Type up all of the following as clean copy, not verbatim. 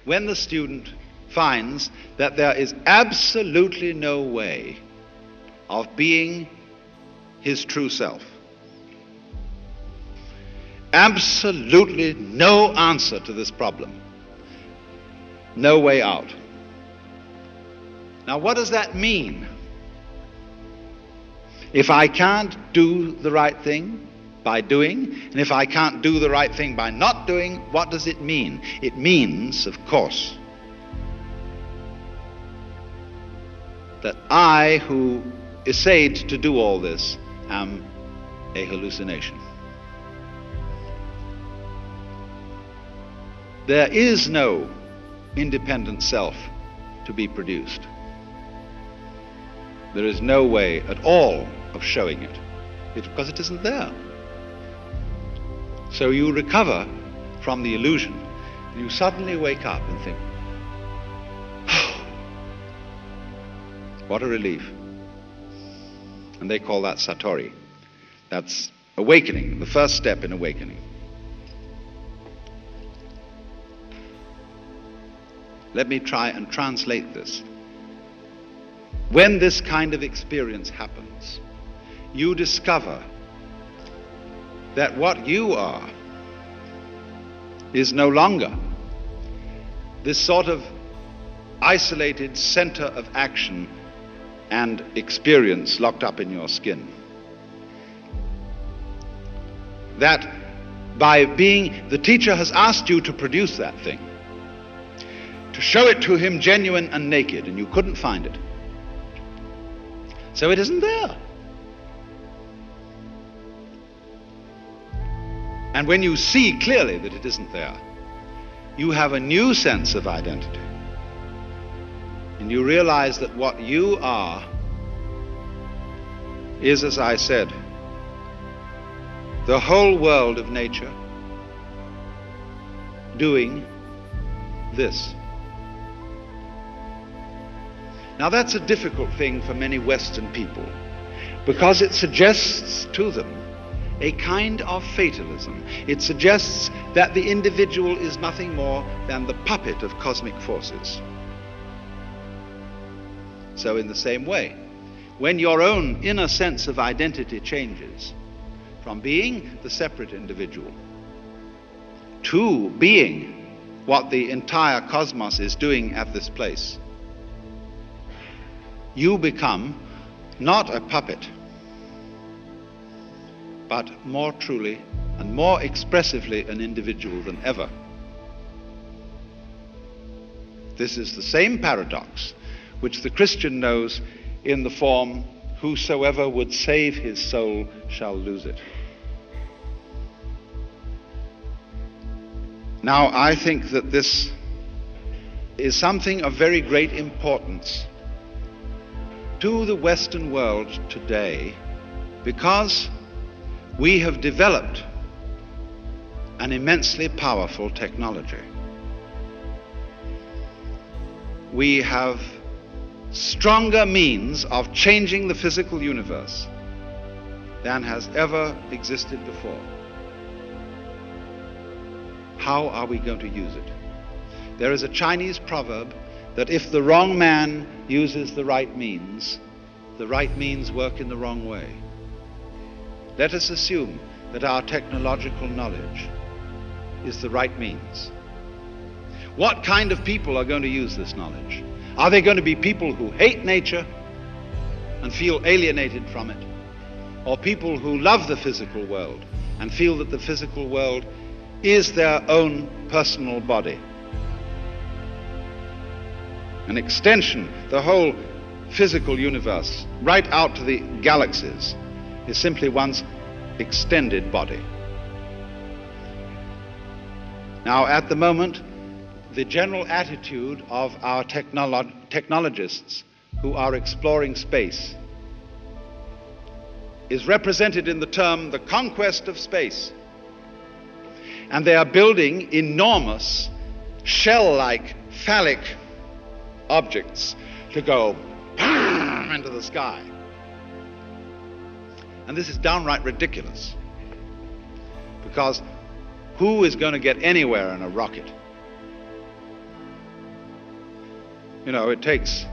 when the student finds that there is absolutely no way of being his true self. Absolutely no answer to this problem. No way out. Now, what does that mean? If I can't do the right thing by doing, and if I can't do the right thing by not doing, what does it mean? It means, of course, that I, who essayed to do all this, am a hallucination. There is no independent self to be produced. There is no way at all of showing it, because it isn't there. So you recover from the illusion, and you suddenly wake up and think, oh, what a relief. And they call that satori. That's awakening, the first step in awakening. Let me try and translate this. When this kind of experience happens, you discover that what you are is no longer this sort of isolated center of action and experience locked up in your skin. That by being, the teacher has asked you to produce that thing, to show it to him genuine and naked, and you couldn't find it. So it isn't there. And when you see clearly that it isn't there, you have a new sense of identity. And you realize that what you are is, as I said, the whole world of nature doing this. Now that's a difficult thing for many Western people, because it suggests to them a kind of fatalism. It suggests that the individual is nothing more than the puppet of cosmic forces. So in the same way, when your own inner sense of identity changes from being the separate individual to being what the entire cosmos is doing at this place, you become not a puppet, but more truly and more expressively an individual than ever. This is the same paradox which the Christian knows in the form, whosoever would save his soul shall lose it. Now, I think that this is something of very great importance to the Western world today, because we have developed an immensely powerful technology. We have stronger means of changing the physical universe than has ever existed before. How are we going to use it? There is a Chinese proverb that if the wrong man uses the right means work in the wrong way. Let us assume that our technological knowledge is the right means. What kind of people are going to use this knowledge? Are they going to be people who hate nature and feel alienated from it? Or people who love the physical world and feel that the physical world is their own personal body? An extension, the whole physical universe, right out to the galaxies, is simply one's extended body. Now, at the moment, the general attitude of our technologists who are exploring space is represented in the term the conquest of space. And they are building enormous shell-like phallic objects to go into the sky. And this is downright ridiculous, because who is going to get anywhere in a rocket? You know, it takes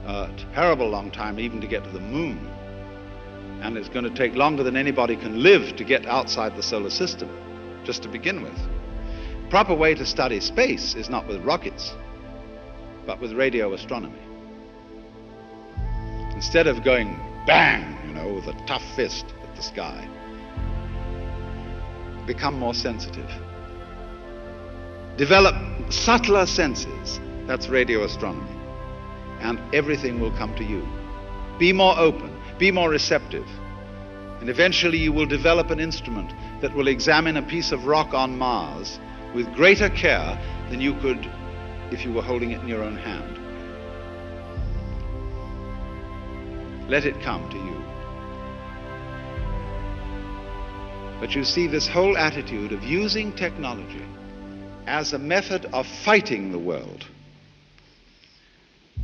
a terrible long time even to get to the moon. And it's going to take longer than anybody can live to get outside the solar system, just to begin with. The proper way to study space is not with rockets, but with radio astronomy. Instead of going bang, you know, with a tough fist at the sky, become more sensitive. Develop subtler senses. That's radio astronomy. And everything will come to you. Be more open. Be more receptive. And eventually you will develop an instrument that will examine a piece of rock on Mars with greater care than you could if you were holding it in your own hand. Let it come to you. But you see, this whole attitude of using technology as a method of fighting the world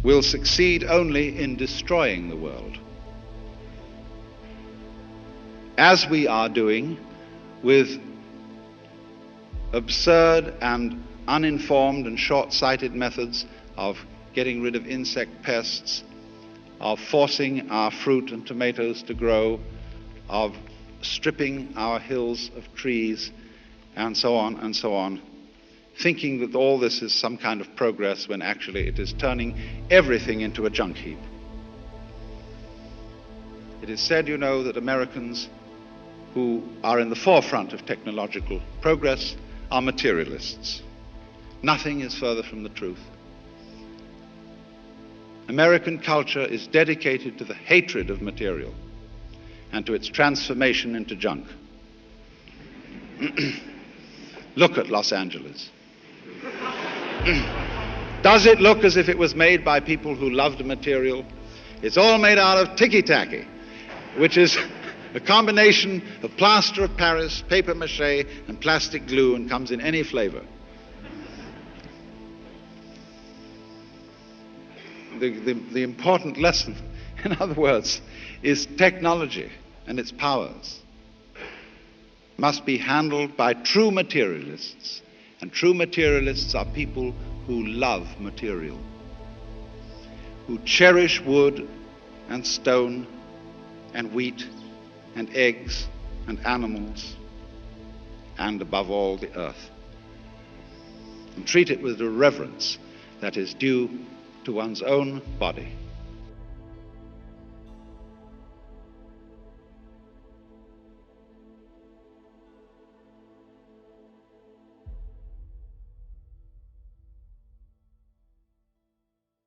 will succeed only in destroying the world, as we are doing with absurd and uninformed and short-sighted methods of getting rid of insect pests, of forcing our fruit and tomatoes to grow, of stripping our hills of trees, and so on, thinking that all this is some kind of progress when actually it is turning everything into a junk heap. It is said, you know, that Americans who are in the forefront of technological progress are materialists. Nothing is further from the truth. American culture is dedicated to the hatred of material and to its transformation into junk. Look at Los Angeles. Does it look as if it was made by people who loved material? It's all made out of ticky-tacky, which is a combination of plaster of Paris, paper mache, and plastic glue, and comes in any flavor. The important lesson, in other words, is technology and its powers must be handled by true materialists. And true materialists are people who love material, who cherish wood and stone and wheat and eggs and animals and, above all, the earth, and treat it with the reverence that is due to one's own body.